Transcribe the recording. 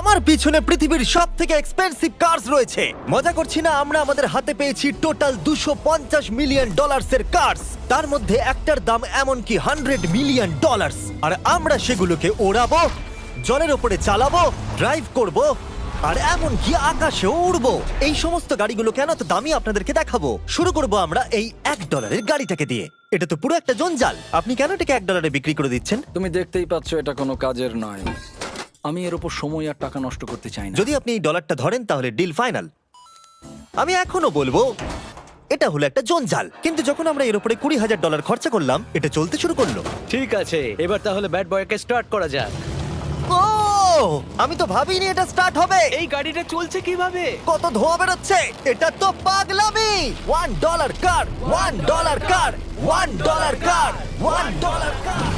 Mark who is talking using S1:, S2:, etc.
S1: আমার পিছনে পৃথিবীর সব থেকে এক্সপেন্সিভ কার্স রয়েছে। মজা করছি না, আমরা আমাদের হাতে পেয়েছি টোটাল $250 মিলিয়ন এর কার্স। তার মধ্যে একটার দাম এমনকি $100 মিলিয়ন। আর আমরা সেগুলোকে ওড়াবো, জলের ওপরে চালাবো, ড্রাইভ করব, আর এমনকি আকাশে উড়বো। এই সমস্ত গাড়িগুলো কেন তো দামি আপনাদেরকে দেখাবো। শুরু করব আমরা এই $1 গাড়িটাকে দিয়ে। এটা তো পুরো একটা জঞ্জাল। আপনি কেন এটাকে $1 বিক্রি করে দিচ্ছেন?
S2: তুমি দেখতেই পাচ্ছ এটা কোনো কাজের নয়। আমি এর উপর সময় আর টাকা নষ্ট করতে চাই না।
S1: যদি আপনি এই ডলারটা ধরেন তাহলে ডিল ফাইনাল। আমি এখনো বলবো এটা হলো একটা জঞ্জাল, কিন্তু যখন আমরা এর উপরে $20,000 খরচা করলাম, এটা চলতে শুরু করলো।
S3: ঠিক আছে, এবার তাহলে ব্যাড বয়কে স্টার্ট করা যাক।
S1: ও, আমি তো ভাবিনি এটা স্টার্ট হবে।
S3: এই গাড়িটা চলছে কিভাবে?
S1: কত ধোঁয়া বেরোচ্ছে, এটা তো পাগলামি। $1 কার, $1 কার, $1 কার, $1 কার।